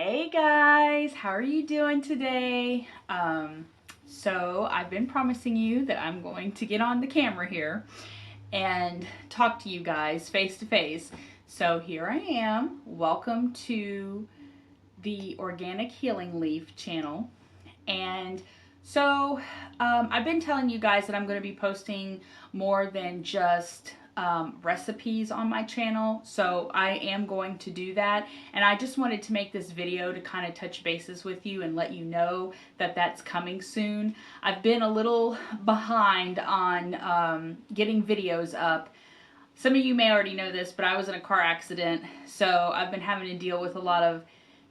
Hey guys, how are you doing today? So I've been promising you that I'm going to get on the camera here and talk to you guys face to face. So here I am. Welcome to the Organic Healing Leaf channel. And so I've been telling you guys that I'm going to be posting more than just recipes on my channel, so I am going to do that, and I just wanted to make this video to kind of touch bases with you and let you know that that's coming soon. I've been a little behind on getting videos up. Some of you may already know this, but I was in a car accident, so I've been having to deal with a lot of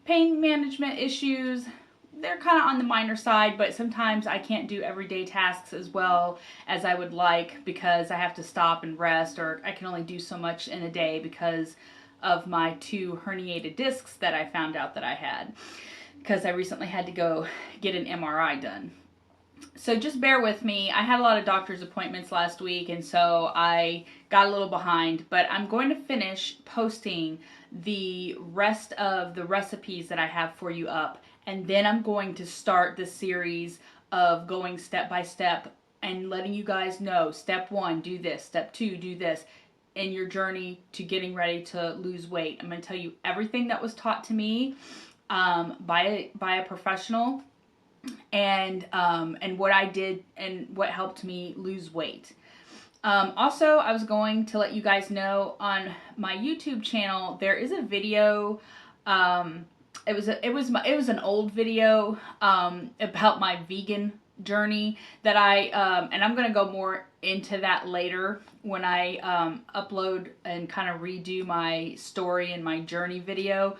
pain management issues. They're kind of on the minor side, but sometimes I can't do everyday tasks as well as I would like because I have to stop and rest, or I can only do so much in a day because of my 2 herniated discs that I found out that I had, because I recently had to go get an MRI done. So just bear with me. I had a lot of doctor's appointments last week, and so I got a little behind, but I'm going to finish posting the rest of the recipes that I have for you up, and then I'm going to start the series of going step by step and letting you guys know, step 1, do this, step 2, do this, in your journey to getting ready to lose weight. I'm going to tell you everything that was taught to me by a professional, and what I did and what helped me lose weight. Also, I was going to let you guys know on my YouTube channel there is a video. It was an old video about my vegan journey that and I'm gonna go more into that later when I upload and kind of redo my story and my journey video,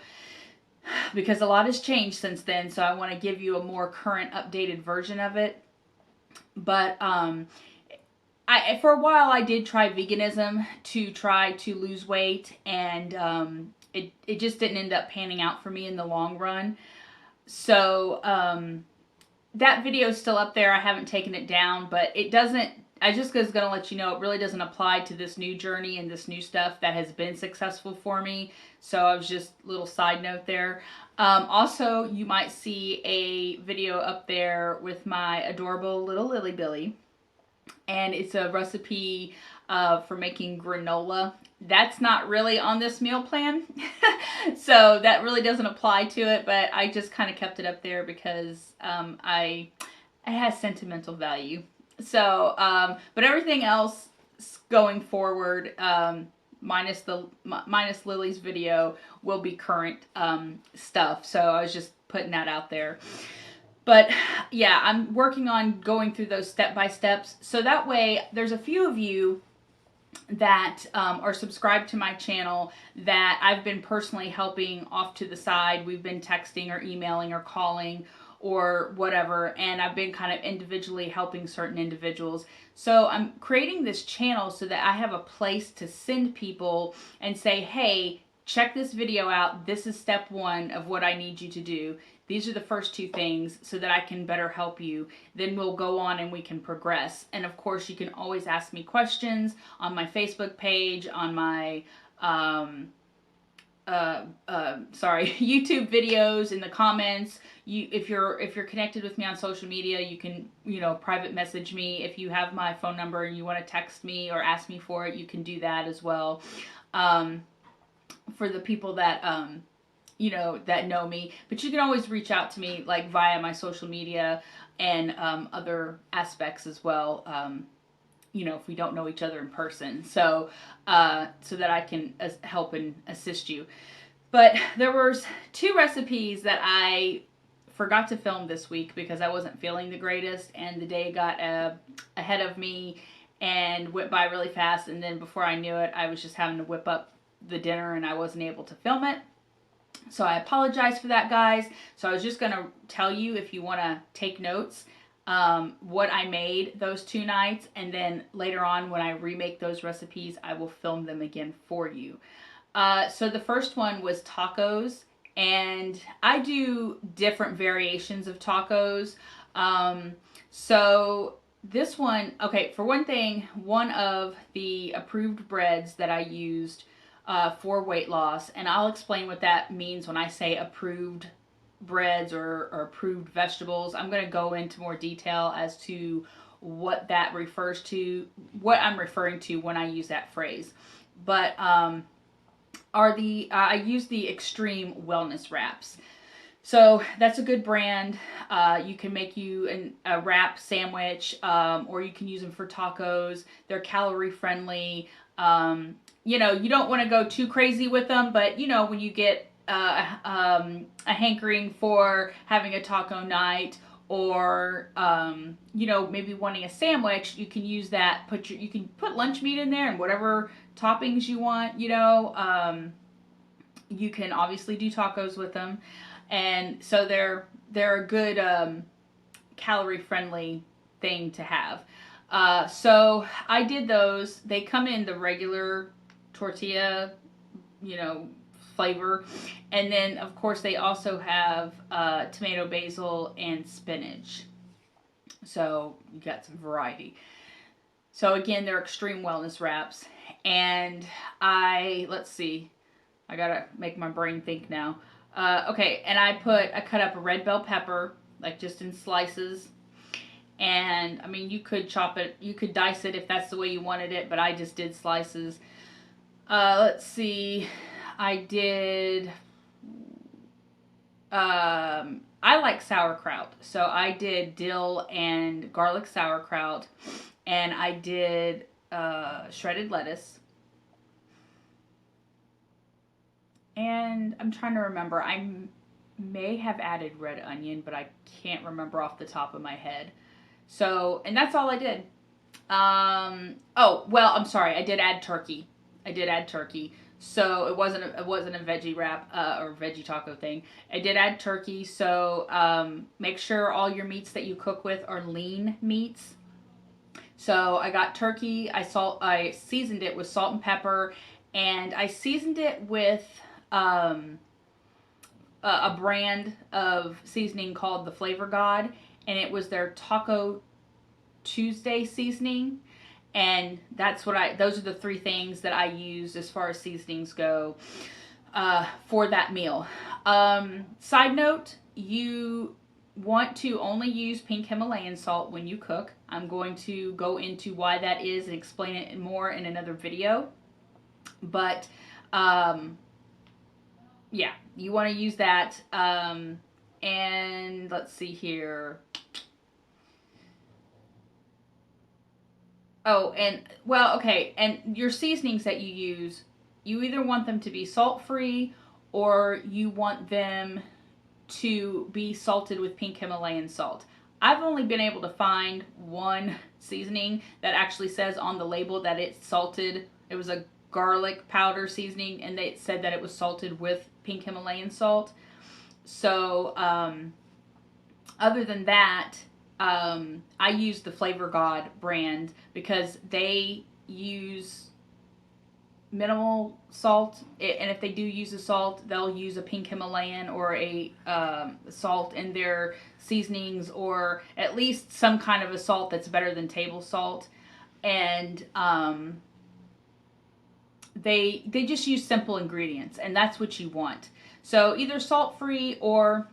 because a lot has changed since then, so I want to give you a more current, updated version of it. But for a while I did try veganism to try to lose weight, and it just didn't end up panning out for me in the long run. So that video is still up there. I haven't taken it down, but it doesn't, I just was going to let you know it really doesn't apply to this new journey and this new stuff that has been successful for me. So I was just a little side note there. Also, you might see a video up there with my adorable little Lily Billy, and it's a recipe for making granola. That's not really on this meal plan, so that really doesn't apply to it, but I just kind of kept it up there because it has sentimental value. So, but everything else going forward, minus Lily's video, will be current stuff. So I was just putting that out there. But yeah, I'm working on going through those step-by-steps. So that way, there's a few of you that are subscribed to my channel that I've been personally helping off to the side. We've been texting or emailing or calling or whatever, and I've been kind of individually helping certain individuals. So I'm creating this channel so that I have a place to send people and say, hey, check this video out. This is step 1 of what I need you to do. These are the first 2 things so that I can better help you. Then we'll go on and we can progress. And of course, you can always ask me questions on my Facebook page, on my YouTube videos, in the comments. If you're connected with me on social media, you can, private message me. If you have my phone number and you want to text me or ask me for it, you can do that as well. For the people that that know me, but you can always reach out to me like via my social media and other aspects as well. If we don't know each other in person, so that I can help and assist you. But there was 2 recipes that I forgot to film this week because I wasn't feeling the greatest, and the day got ahead of me and went by really fast, and then before I knew it, I was just having to whip up the dinner and I wasn't able to film it. So I apologize for that, guys. So I was just going to tell you, if you want to take notes, what I made those 2 nights, and then later on when I remake those recipes, I will film them again for you. So the first one was tacos, and I do different variations of tacos. So this one, okay, for one thing, one of the approved breads that I used for weight loss, and I'll explain what that means when I say approved breads or approved vegetables. I'm going to go into more detail as to what that refers to, what I'm referring to when I use that phrase. But I use the Extreme Wellness Wraps. So that's a good brand. You can make you a wrap sandwich, or you can use them for tacos. They're calorie friendly. You know, you don't want to go too crazy with them, but you know, when you get a hankering for having a taco night, or you know, maybe wanting a sandwich, you can use that. You can put lunch meat in there and whatever toppings you want. You know, you can obviously do tacos with them, and so they're a good calorie friendly thing to have. So I did those. They come in the regular tortilla, you know, flavor, and then of course they also have tomato, basil, and spinach. So you got some variety. So again, they're Extreme Wellness Wraps, and let's see, I gotta make my brain think now. Okay, and I cut up a red bell pepper, like just in slices. And I mean, you could chop it, you could dice it if that's the way you wanted it, but I just did slices. Let's see, I did, I like sauerkraut, so I did dill and garlic sauerkraut, and I did shredded lettuce. And I'm trying to remember, I may have added red onion, but I can't remember off the top of my head. So, and that's all I did. Oh, well, I'm sorry, I did add turkey. So it wasn't a veggie wrap or veggie taco thing. I did add turkey. So make sure all your meats that you cook with are lean meats. So I got turkey. I seasoned it with salt and pepper, and I seasoned it with a brand of seasoning called the Flavor God, and it was their Taco Tuesday seasoning. And those are the three things that I use as far as seasonings go for that meal. Side note, you want to only use pink Himalayan salt when you cook. I'm going to go into why that is and explain it more in another video. But yeah, you want to use that. And let's see here. Oh, and, well, okay, and your seasonings that you use, you either want them to be salt-free or you want them to be salted with pink Himalayan salt. I've only been able to find one seasoning that actually says on the label that it's salted. It was a garlic powder seasoning, and they said that it was salted with pink Himalayan salt. So, other than that, I use the Flavor God brand because they use minimal salt, and if they do use a salt, they'll use a pink Himalayan or a salt in their seasonings, or at least some kind of a salt that's better than table salt. And they just use simple ingredients, and that's what you want. So either salt-free, or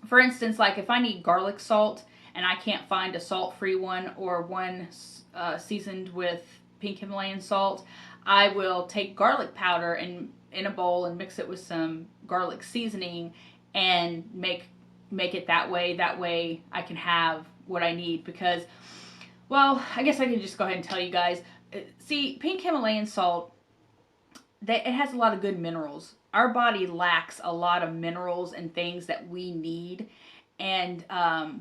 for instance, like if I need garlic salt and I can't find a salt-free one or one seasoned with pink Himalayan salt, I will take garlic powder in a bowl and mix it with some garlic seasoning and make it that way. That way I can have what I need, because, well, I guess I can just go ahead and tell you guys. See, pink Himalayan salt, it has a lot of good minerals. Our body lacks a lot of minerals and things that we need, and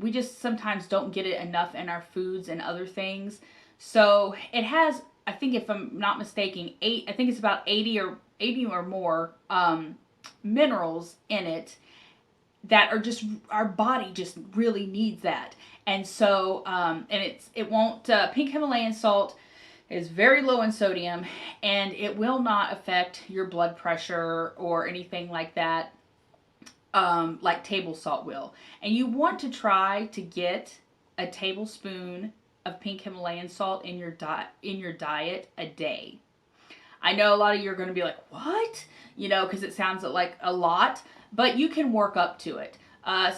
we just sometimes don't get it enough in our foods and other things. So it has, I think if I'm not mistaken, I think it's about 80 or more minerals in it that are just, our body just really needs that. And so, pink Himalayan salt is very low in sodium, and it will not affect your blood pressure or anything like that, like table salt will. And you want to try to get a tablespoon of pink Himalayan salt in your diet a day. I know a lot of you are going to be like, what? You know, because it sounds like a lot, but you can work up to it.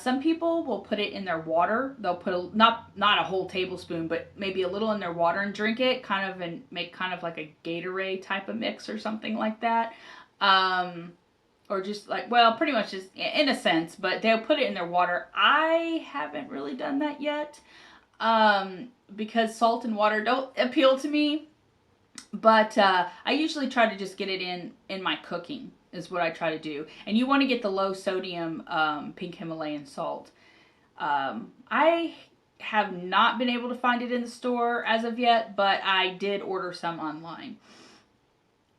Some people will put it in their water. They'll put not a whole tablespoon, but maybe a little in their water and drink it, kind of, and make kind of like a Gatorade type of mix or something like that. Or just like, well, pretty much just in a sense, but they'll put it in their water. I haven't really done that yet, because salt and water don't appeal to me. But I usually try to just get it in my cooking is what I try to do. And you want to get the low sodium pink Himalayan salt. I have not been able to find it in the store as of yet, but I did order some online.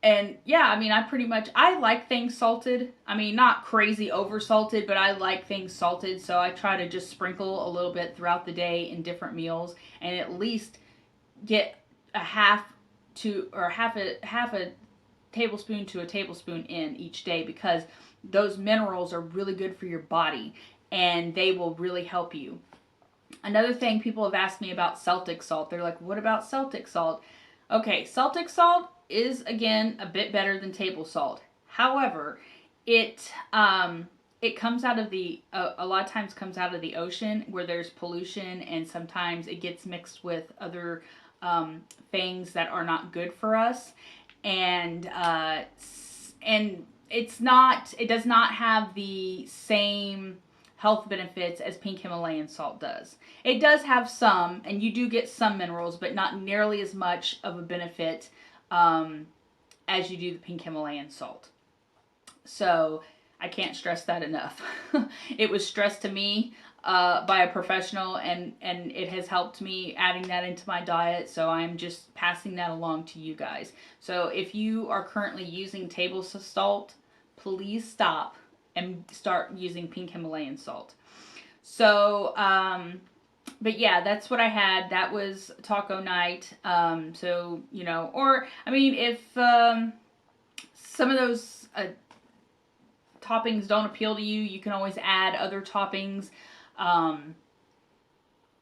And yeah, I mean, I like things salted. I mean, not crazy over salted, but I like things salted. So I try to just sprinkle a little bit throughout the day in different meals, and at least get a half a tablespoon to a tablespoon in each day, because those minerals are really good for your body and they will really help you. Another thing people have asked me about Celtic salt. They're like, what about Celtic salt? Okay, Celtic salt is, again, a bit better than table salt. However, it comes out of a lot of times comes out of the ocean where there's pollution, and sometimes it gets mixed with other things that are not good for us, and it does not have the same health benefits as pink Himalayan salt does. It does have some, and you do get some minerals, but not nearly as much of a benefit as you do the pink Himalayan salt. So I can't stress that enough. It was stressed to me by a professional, and it has helped me adding that into my diet. So I'm just passing that along to you guys. So if you are currently using table salt, please stop and start using pink Himalayan salt. So, but yeah, that's what I had. That was taco night. So, you know, or, I mean, if some of those toppings don't appeal to you, you can always add other toppings.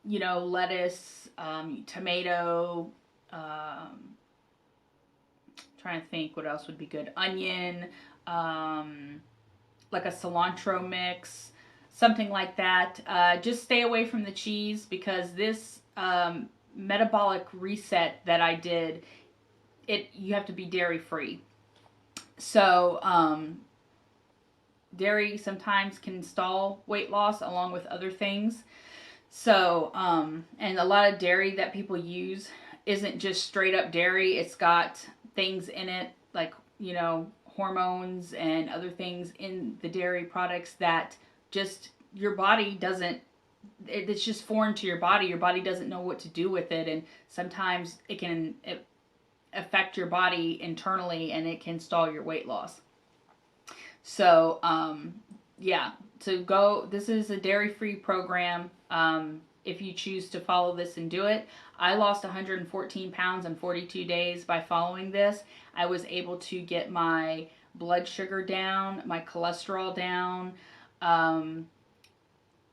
You know, lettuce, tomato, trying to think what else would be good. Onion, like a cilantro mix, something like that. Just stay away from the cheese, because this metabolic reset that I did, you have to be dairy free. So dairy sometimes can stall weight loss along with other things. So and a lot of dairy that people use isn't just straight up dairy. It's got things in it like, you know, hormones and other things in the dairy products that just your body doesn't, it's just foreign to your body. Your body doesn't know what to do with it, and sometimes it can affect your body internally, and it can stall your weight loss. So yeah, this is a dairy-free program. If you choose to follow this and do it. I lost 114 pounds in 42 days by following this. I was able to get my blood sugar down, my cholesterol down, and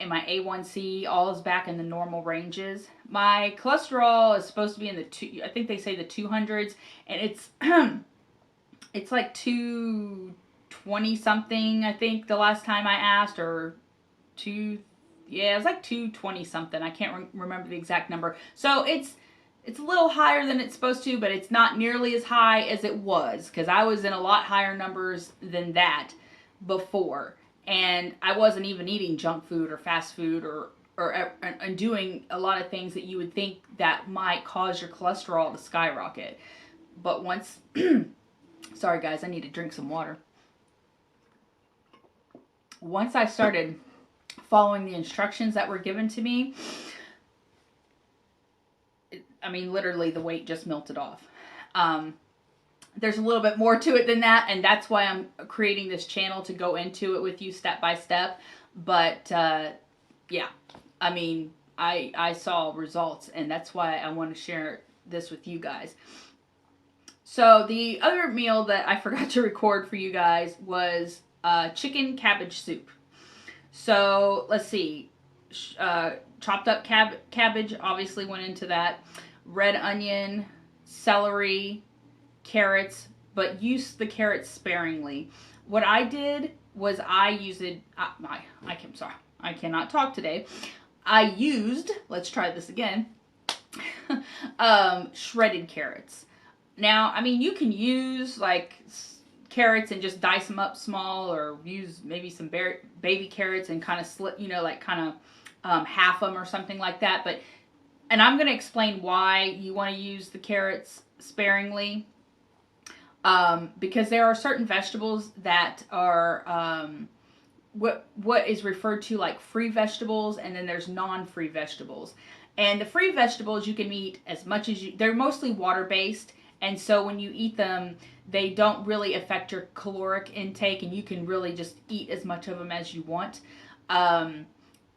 my A1C all is back in the normal ranges. My cholesterol is supposed to be in the I think they say the 200s, and it's like 220 something, I think, the last time I asked, or it was like 220 something. I can't remember the exact number. So it's a little higher than it's supposed to, but it's not nearly as high as it was, because I was in a lot higher numbers than that before. And I wasn't even eating junk food or fast food or doing a lot of things that you would think that might cause your cholesterol to skyrocket. But once, sorry guys, I need to drink some water. Once I started following the instructions that were given to me, I mean, literally the weight just melted off. There's a little bit more to it than that, and that's why I'm creating this channel, to go into it with you step by step. But yeah, I mean, I saw results, and that's why I want to share this with you guys. So the other meal that I forgot to record for you guys was chicken cabbage soup. So let's see, chopped up cabbage obviously went into that, red onion, celery, carrots, but use the carrots sparingly. What I did was I used it, I cannot talk today. I used, let's try this again, shredded carrots. Now, I mean, you can use like carrots and just dice them up small, or use maybe some baby carrots and kind of slit, like kind of half them or something like that. And I'm going to explain why you want to use the carrots sparingly. Because there are certain vegetables that are what is referred to like free vegetables, and then there's non-free vegetables. And the free vegetables you can eat as much as they're mostly water-based, and so when you eat them, they don't really affect your caloric intake, and you can really just eat as much of them as you want.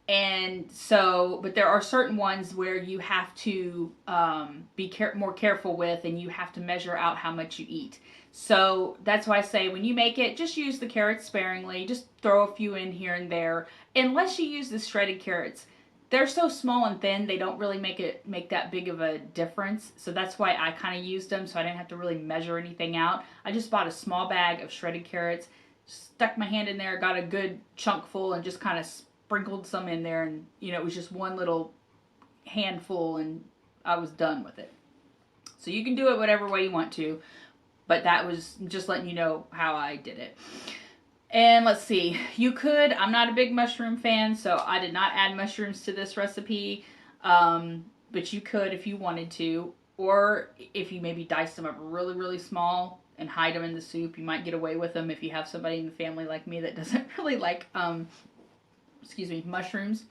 And so, but there are certain ones where you have to be more careful with, and you have to measure out how much you eat. So that's why I say when you make it, just use the carrots sparingly. Just throw a few in here and there. Unless you use the shredded carrots, they're so small and thin, they don't really make that big of a difference. So that's why I kind of used them, so I didn't have to really measure anything out. I just bought a small bag of shredded carrots, stuck my hand in there, got a good chunk full, and just kind of sprinkled some in there, and it was just one little handful, and I was done with it. So you can do it whatever way you want to, but that was just letting you know how I did it. And let's see, I'm not a big mushroom fan, so I did not add mushrooms to this recipe, but you could if you wanted to, or if you maybe dice them up really, really small and hide them in the soup. You might get away with them if you have somebody in the family like me that doesn't really like mushrooms.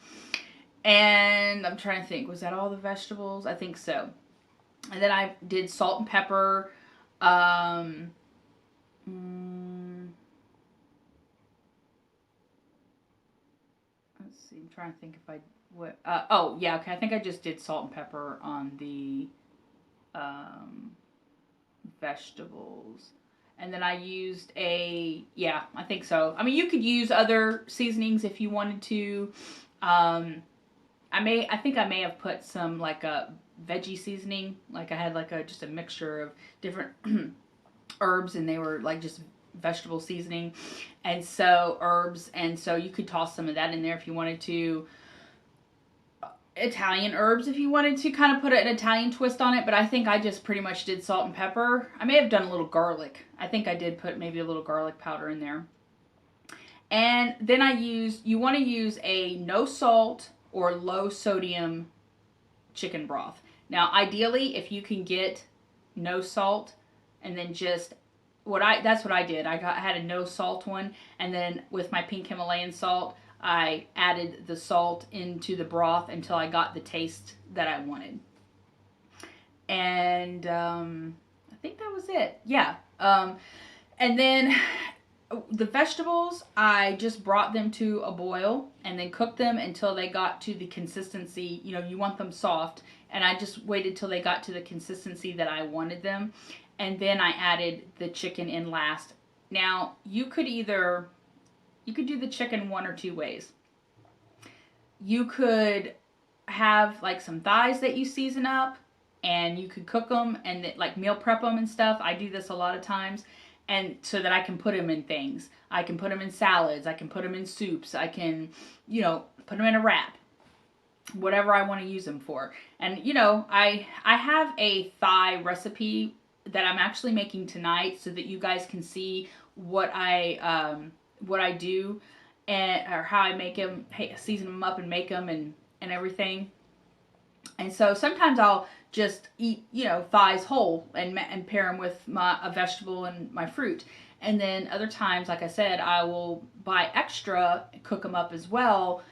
And I'm trying to think, was that all the vegetables? I think so. And then I did salt and pepper. Let's see, I'm trying to think if I think I just did salt and pepper on the vegetables. And then I used I think so. I mean, you could use other seasonings if you wanted to. I think I may have put some like a veggie seasoning. Like I had like just a mixture of different herbs, and they were like just vegetable seasoning. And so herbs, and so you could toss some of that in there if you wanted to. Italian herbs if you wanted to kind of put an Italian twist on it, but I think I just pretty much did salt and pepper. I may have done a little garlic. I think I did put maybe a little garlic powder in there. And then you want to use a no salt or low sodium chicken broth. Now, ideally, if you can get no salt, and then just that's what I did. I had a no salt one, and then with my pink Himalayan salt, I added the salt into the broth until I got the taste that I wanted. And I think that was it. Yeah. And then the vegetables, I just brought them to a boil and then cooked them until they got to the consistency. You want them soft. And I just waited till they got to the consistency that I wanted them. And then I added the chicken in last. Now, you could do the chicken one or two ways. You could have like some thighs that you season up, and you could cook them and like meal prep them and stuff. I do this a lot of times, and so that I can put them in things. I can put them in salads. I can put them in soups. I can, put them in a wrap. Whatever I want to use them for. And I have a thigh recipe that I'm actually making tonight, so that you guys can see what I do, or how I make them, season them up and make them and everything. And so sometimes I'll just eat, thighs whole and pair them with a vegetable and my fruit. And then other times, like I said, I will buy extra, cook them up as well,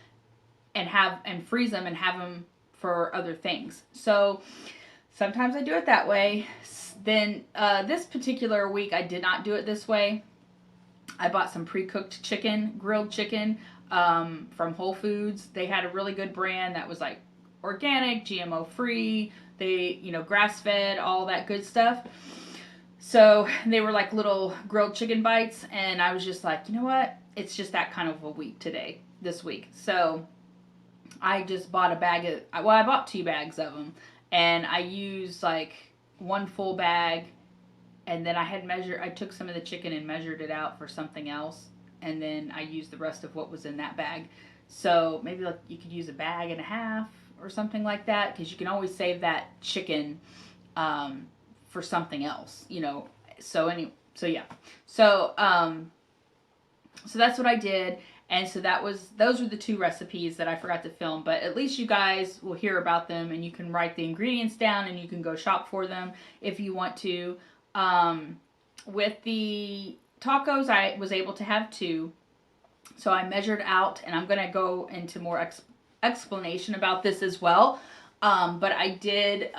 and freeze them and have them for other things. So sometimes I do it that way. Then this particular week I did not do it this way. I bought some pre-cooked chicken, grilled chicken, from Whole Foods. They had a really good brand that was like organic, GMO free, grass fed, all that good stuff. So they were like little grilled chicken bites, and I was just like, you know what? It's just that kind of a week this week. So I just bought I bought 2 bags of them, and I used like one full bag. And then I took some of the chicken and measured it out for something else. And then I used the rest of what was in that bag So maybe like you could use a bag and a half or something like that, because you can always save that chicken for something else, you know. So yeah. So so that's what I did. And so those were the 2 recipes that I forgot to film, but at least you guys will hear about them, and you can write the ingredients down, and you can go shop for them if you want to. With the tacos, I was able to have 2. So I measured out, and I'm going to go into more explanation about this as well. But I did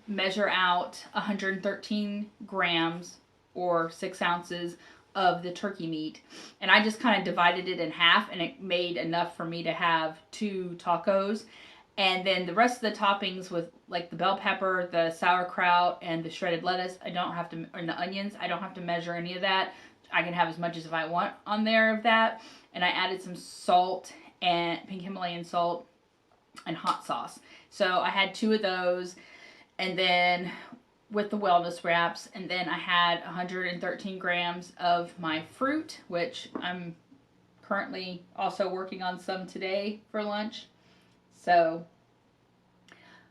measure out 113 grams or 6 ounces of the turkey meat, and I just kind of divided it in half, and it made enough for me to have 2 tacos. And then the rest of the toppings, with like the bell pepper, the sauerkraut, and the shredded lettuce, I don't have to, and the onions, I don't have to measure any of that. I can have as much as I want on there of that. And I added some salt and pink Himalayan salt and hot sauce. So I had 2 of those, and then with the wellness wraps, and then I had 113 grams of my fruit, which I'm currently also working on some today for lunch. So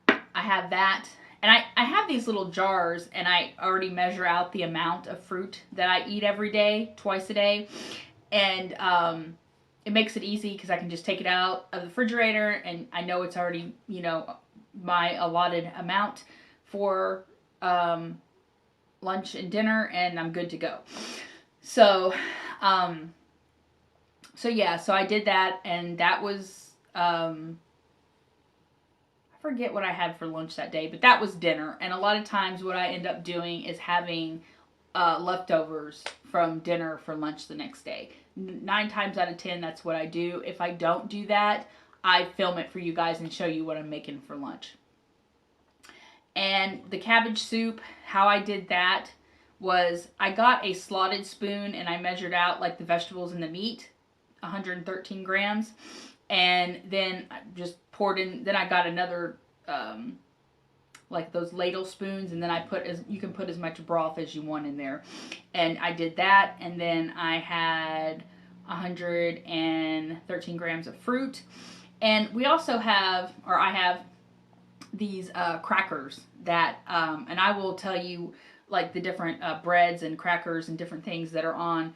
I have that, and I have these little jars, and I already measure out the amount of fruit that I eat every day, twice a day, and it makes it easy because I can just take it out of the refrigerator, and I know it's already, you know, my allotted amount for lunch and dinner, and I'm good to go. So so yeah, so I did that, and that was I forget what I had for lunch that day, but that was dinner. And a lot of times what I end up doing is having leftovers from dinner for lunch the next day. 9 times out of 10, that's what I do. If I don't do that, I film it for you guys and show you what I'm making for lunch. And the cabbage soup, how I did that was I got a slotted spoon, and I measured out like the vegetables and the meat, 113 grams. And then I just poured in, then I got another, like those ladle spoons, and then you can put as much broth as you want in there. And I did that, and then I had 113 grams of fruit. And we also have, or I have, these crackers that, and I will tell you like the different breads and crackers and different things that are on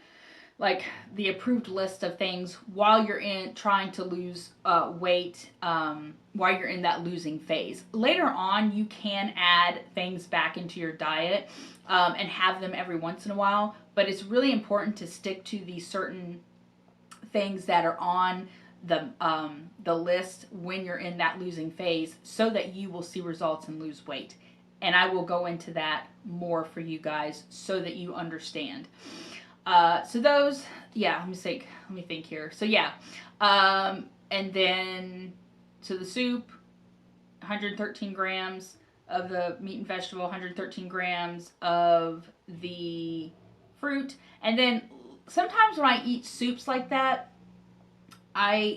like the approved list of things while you're in trying to lose weight, while you're in that losing phase. Later on, you can add things back into your diet and have them every once in a while, but it's really important to stick to these certain things that are on the list when you're in that losing phase, so that you will see results and lose weight. And I will go into that more for you guys so that you understand. So those, yeah, let me think here. So yeah, and then, so the soup, 113 grams of the meat and vegetable, 113 grams of the fruit. And then sometimes when I eat soups like that,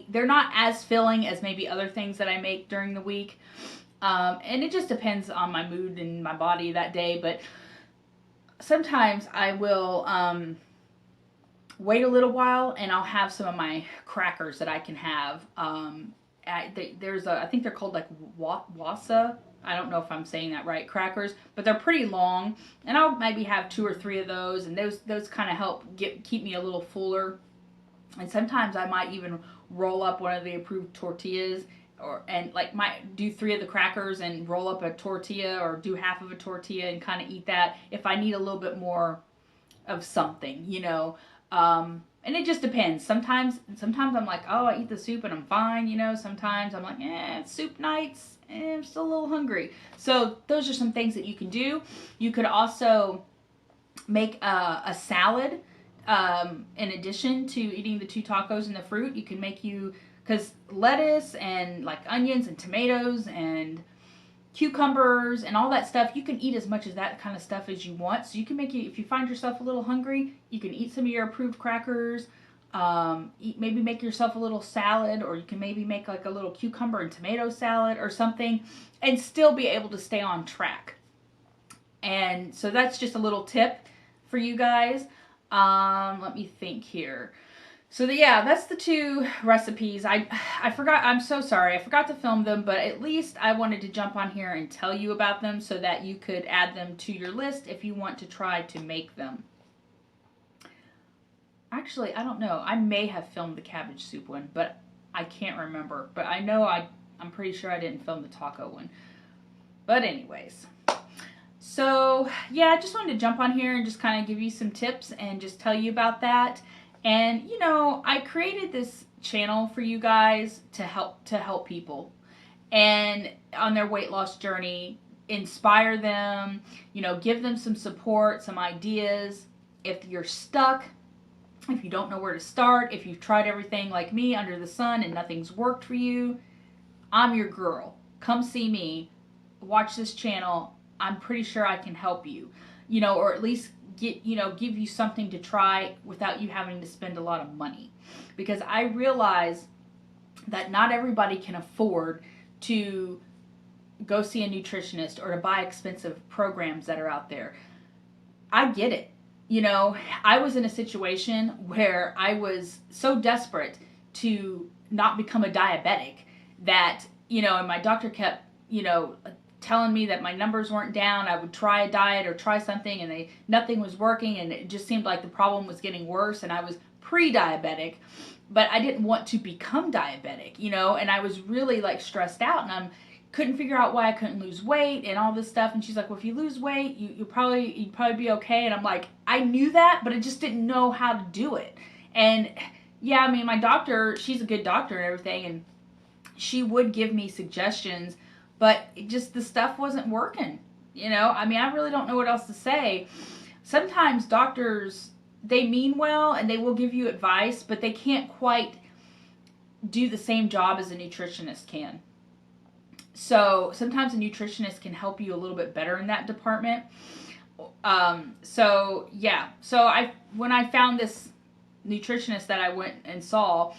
they're not as filling as maybe other things that I make during the week. And it just depends on my mood and my body that day. But sometimes I will wait a little while, and I'll have some of my crackers that I can have. I think they're called like wasa. I don't know if I'm saying that right, crackers, but they're pretty long, and I'll maybe have 2 or 3 of those, and those kind of help keep me a little fuller. And sometimes I might even roll up one of the approved tortillas, and might do 3 of the crackers and roll up a tortilla, or do half of a tortilla and kind of eat that if I need a little bit more of something, you know. And it just depends. Sometimes I'm like, oh, I eat the soup and I'm fine, you know. Sometimes I'm like, it's soup nights, I'm still a little hungry. So those are some things that you can do. You could also make a salad. In addition to eating the 2 tacos and the fruit, you can because lettuce and like onions and tomatoes and cucumbers and all that stuff, you can eat as much of that kind of stuff as you want. So you can if you find yourself a little hungry, you can eat some of your approved crackers, maybe make yourself a little salad, or you can maybe make like a little cucumber and tomato salad or something, and still be able to stay on track. And so that's just a little tip for you guys. Let me think here. Yeah, that's the two recipes. I forgot. I'm so sorry. I forgot to film them, but at least I wanted to jump on here and tell you about them so that you could add them to your list if you want to try to make them. Actually, I don't know. I may have filmed the cabbage soup one, but I can't remember. But I know I'm pretty sure I didn't film the taco one. But anyways. So, yeah, I just wanted to jump on here and just kind of give you some tips and just tell you about that. And, you know, I created this channel for you guys to help people and on their weight loss journey, inspire them, you know, give them some support, some ideas. If you're stuck, if you don't know where to start, if you've tried everything like me under the sun and nothing's worked for you, I'm your girl. Come see me. Watch this channel. I'm pretty sure I can help you, you know, or at least give you something to try without you having to spend a lot of money. Because I realize that not everybody can afford to go see a nutritionist or to buy expensive programs that are out there. I get it. You know, I was in a situation where I was so desperate to not become a diabetic that, you know, and my doctor kept, you know, telling me that my numbers weren't down. I would try a diet or try something and nothing was working, and it just seemed like the problem was getting worse, and I was pre-diabetic, but I didn't want to become diabetic, you know, and I was really like stressed out, and I couldn't figure out why I couldn't lose weight and all this stuff. And she's like, well, if you lose weight, you'd probably be okay. And I'm like, I knew that, but I just didn't know how to do it. And yeah, I mean, my doctor, she's a good doctor and everything, and she would give me suggestions, but just the stuff wasn't working. You know, I mean, I really don't know what else to say. Sometimes doctors, they mean well and they will give you advice, but they can't quite do the same job as a nutritionist can. So sometimes a nutritionist can help you a little bit better in that department. So when I found this nutritionist that I went and saw,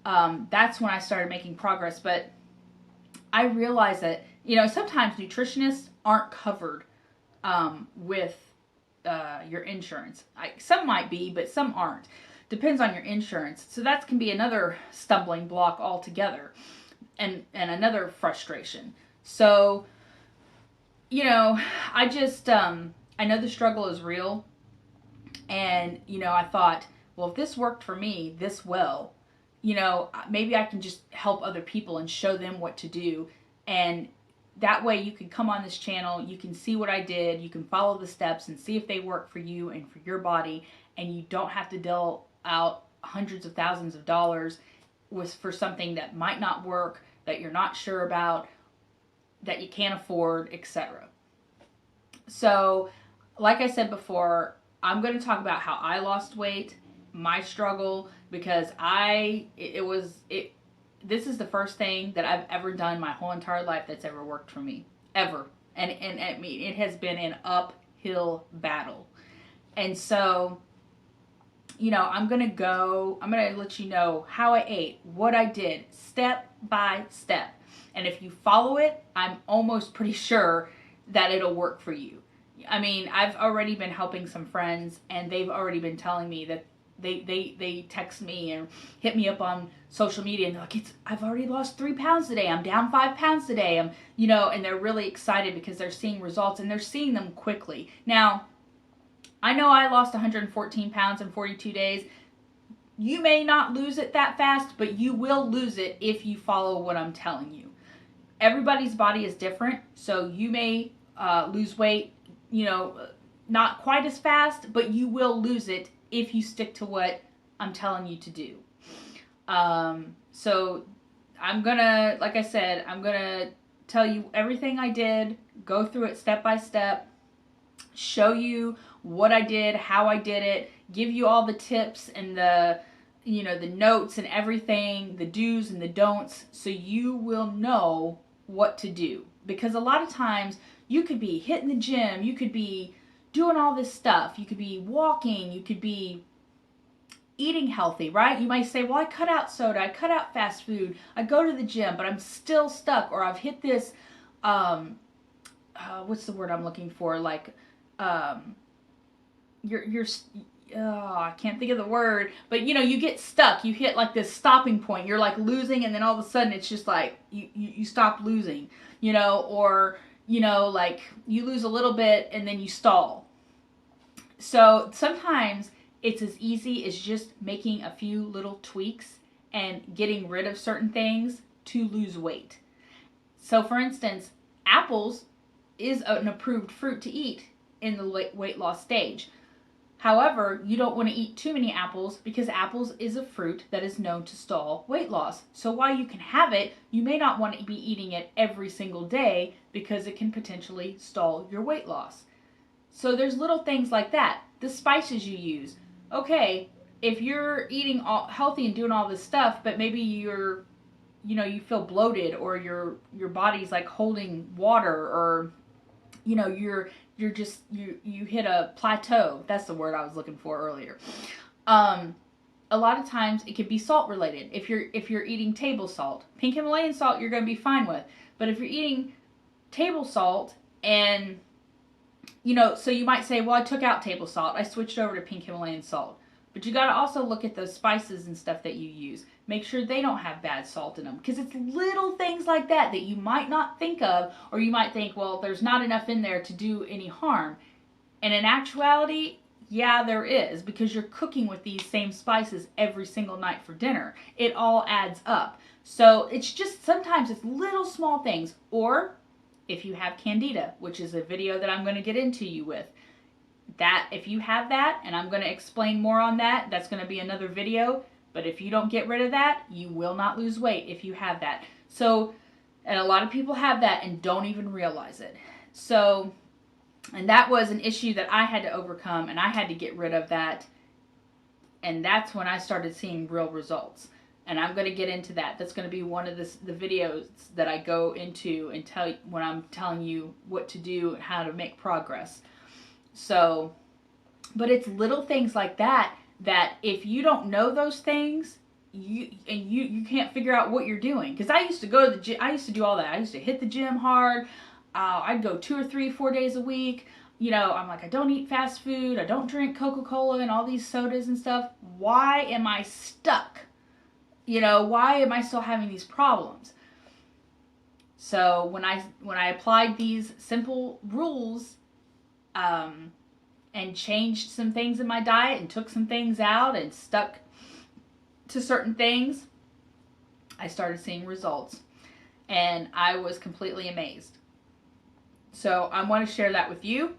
that's when I started making progress. But I realized that, you know, sometimes nutritionists aren't covered with your insurance. Some might be, but some aren't. Depends on your insurance. So that can be another stumbling block altogether, and another frustration. So, you know, I just I know the struggle is real, and you know, I thought, well, if this worked for me this well, you know, maybe I can just help other people and show them what to do. And that way you can come on this channel, you can see what I did, you can follow the steps and see if they work for you and for your body, and you don't have to deal out hundreds of thousands of dollars for something that might not work, that you're not sure about, that you can't afford, etc. So, like I said before, I'm going to talk about how I lost weight, my struggle, because this is the first thing that I've ever done my whole entire life that's ever worked for me. Ever. And I mean, it has been an uphill battle. And so, you know, I'm going to let you know how I ate, what I did, step by step. And if you follow it, I'm almost pretty sure that it'll work for you. I mean, I've already been helping some friends, and they've already been telling me that they text me and hit me up on social media, and they're like, I've already lost 3 pounds today. I'm down 5 pounds today. You know, and they're really excited because they're seeing results, and they're seeing them quickly. Now, I know I lost 114 pounds in 42 days. You may not lose it that fast, but you will lose it if you follow what I'm telling you. Everybody's body is different, so you may lose weight, you know, not quite as fast, but you will lose it if you stick to what I'm telling you to do. So I'm gonna, like I said, I'm gonna tell you everything I did, go through it step by step, show you what I did, how I did it, give you all the tips and the notes and everything, the do's and the don'ts, so you will know what to do. Because a lot of times you could be hitting the gym, you could be doing all this stuff, you could be walking, you could be eating healthy, right? You might say, well, I cut out soda, I cut out fast food, I go to the gym, but I'm still stuck, or I've hit this, what's the word I'm looking for? Like, I can't think of the word, but you know, you get stuck. You hit like this stopping point. You're like losing, and then all of a sudden it's just like you stop losing, you know, or you know, like you lose a little bit and then you stall. So sometimes it's as easy as just making a few little tweaks and getting rid of certain things to lose weight. So for instance, apples is an approved fruit to eat in the weight loss stage. However, you don't want to eat too many apples because apples is a fruit that is known to stall weight loss. So while you can have it, you may not want to be eating it every single day because it can potentially stall your weight loss. So there's little things like that. The spices you use. Okay, if you're eating all healthy and doing all this stuff, but maybe you feel bloated, or your body's like holding water, or you know, you hit a plateau. That's the word I was looking for earlier. A lot of times it could be salt related. If you're eating table salt, pink Himalayan salt, you're going to be fine with. But if you're eating table salt, and you know, so you might say, well, I took out table salt, I switched over to pink Himalayan salt. But you got to also look at those spices and stuff that you use. Make sure they don't have bad salt in them, because it's little things like that that you might not think of, or you might think, well, there's not enough in there to do any harm. And in actuality, yeah, there is, because you're cooking with these same spices every single night for dinner. It all adds up. So it's just, sometimes it's little small things. Or if you have candida, which is a video that I'm going to get into you with, that if you have that, and I'm going to explain more on that, that's going to be another video. But if you don't get rid of that, you will not lose weight if you have that. So, and a lot of people have that and don't even realize it. So, and that was an issue that I had to overcome, and I had to get rid of that. And that's when I started seeing real results. And I'm going to get into that. That's going to be one of the videos that I go into and tell you when I'm telling you what to do and how to make progress. So, but it's little things like that, that if you don't know those things, you can't figure out what you're doing. Because I used to go to the gym, I used to do all that. I used to hit the gym hard. I'd go 2 or 3, 4 days a week. You know, I'm like, I don't eat fast food. I don't drink Coca-Cola and all these sodas and stuff. Why am I stuck? You know, why am I still having these problems? So when I applied these simple rules, and changed some things in my diet and took some things out and stuck to certain things, I started seeing results, and I was completely amazed. So I want to share that with you.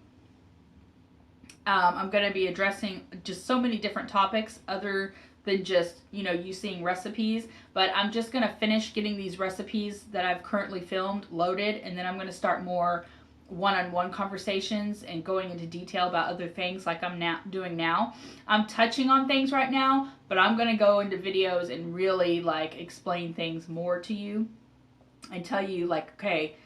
I'm going to be addressing just so many different topics other than just, you know, you seeing recipes, but I'm just going to finish getting these recipes that I've currently filmed loaded, and then I'm going to start more one-on-one conversations and going into detail about other things like I'm now doing now. I'm touching on things right now, but I'm going to go into videos and really like explain things more to you and tell you like, okay,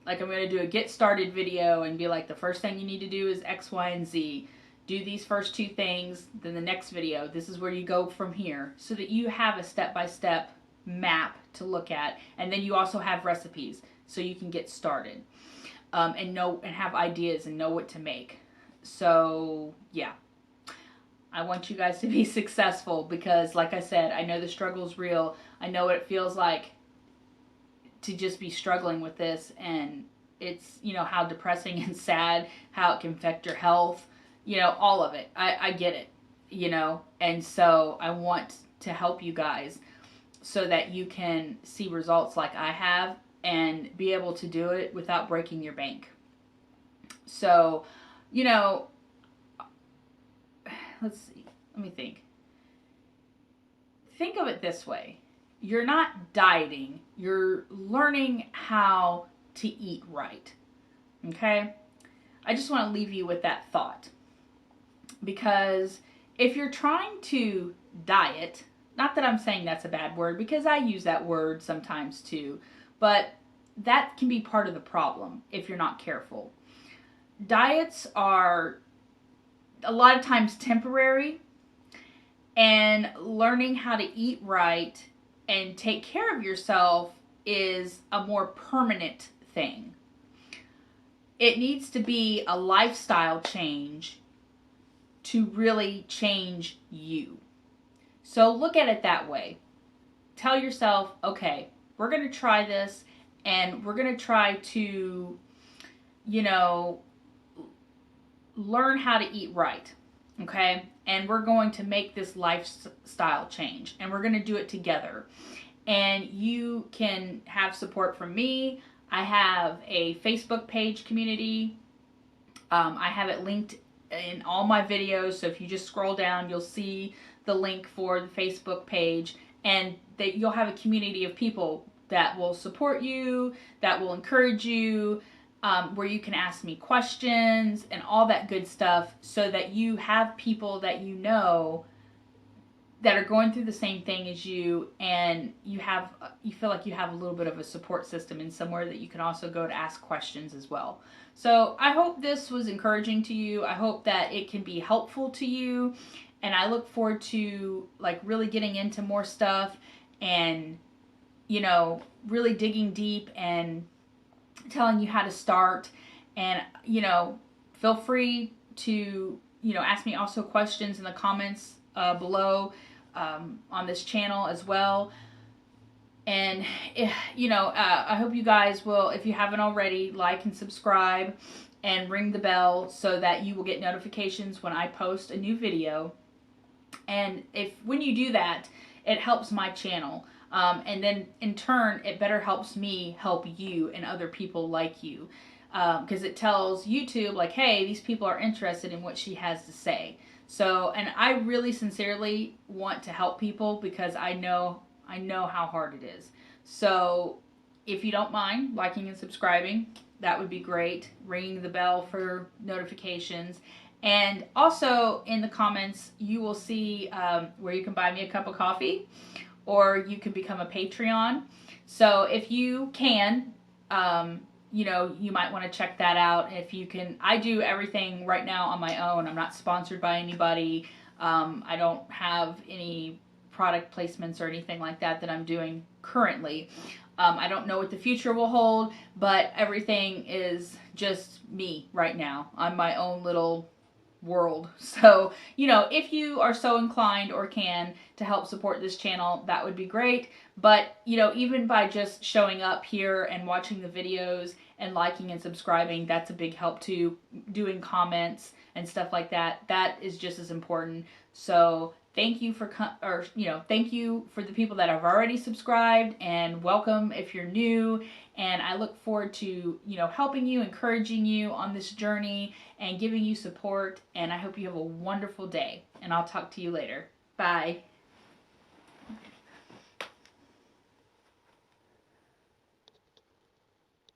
like I'm going to do a get started video and be like, the first thing you need to do is X, Y, and Z. Do these first 2 things, then the next video, this is where you go from here, so that you have a step-by-step map to look at, and then you also have recipes so you can get started. And know and have ideas and know what to make. So yeah, I want you guys to be successful, because like I said, I know the struggle is real. I know what it feels like to just be struggling with this, and it's, you know, how depressing and sad, how it can affect your health, you know, all of it. I get it, you know, and so I want to help you guys so that you can see results like I have and be able to do it without breaking your bank. So, you know, let's see, let me think. Think of it this way. You're not dieting, you're learning how to eat right. Okay? I just want to leave you with that thought. Because if you're trying to diet, not that I'm saying that's a bad word, because I use that word sometimes too, but that can be part of the problem if you're not careful. Diets are a lot of times temporary, and learning how to eat right and take care of yourself is a more permanent thing. It needs to be a lifestyle change to really change you. So look at it that way. Tell yourself, okay, we're going to try this, and we're going to try to, you know, learn how to eat right. Okay? And we're going to make this lifestyle change, and we're going to do it together. And you can have support from me. I have a Facebook page community. I have it linked in all my videos. So if you just scroll down, you'll see the link for the Facebook page, and that you'll have a community of people that will support you, that will encourage you, where you can ask me questions and all that good stuff, so that you have people that you know that are going through the same thing as you, and you feel like you have a little bit of a support system and somewhere that you can also go to ask questions as well. So I hope this was encouraging to you. I hope that it can be helpful to you, and I look forward to like really getting into more stuff and, you know, really digging deep and telling you how to start. And, you know, feel free to, you know, ask me also questions in the comments below on this channel as well. And, you know, I hope you guys will, if you haven't already, like and subscribe and ring the bell so that you will get notifications when I post a new video. And when you do that, it helps my channel. And then in turn, it better helps me help you and other people like you. Because it tells YouTube, like, hey, these people are interested in what she has to say. So, and I really sincerely want to help people, because I know how hard it is. So if you don't mind liking and subscribing, that would be great. Ringing the bell for notifications. And also in the comments, you will see where you can buy me a cup of coffee, or you can become a Patreon. So if you can, you know, you might want to check that out. If you can, I do everything right now on my own. I'm not sponsored by anybody. I don't have any product placements or anything like that I'm doing currently. I don't know what the future will hold, but everything is just me right now. I'm my own little world. So, you know, if you are so inclined or can to help support this channel, that would be great. But, you know, even by just showing up here and watching the videos and liking and subscribing, that's a big help too. Doing comments and stuff like that, that is just as important. So thank you thank you for the people that have already subscribed, and welcome if you're new. And I look forward to, you know, helping you, encouraging you on this journey and giving you support. And I hope you have a wonderful day, and I'll talk to you later. Bye.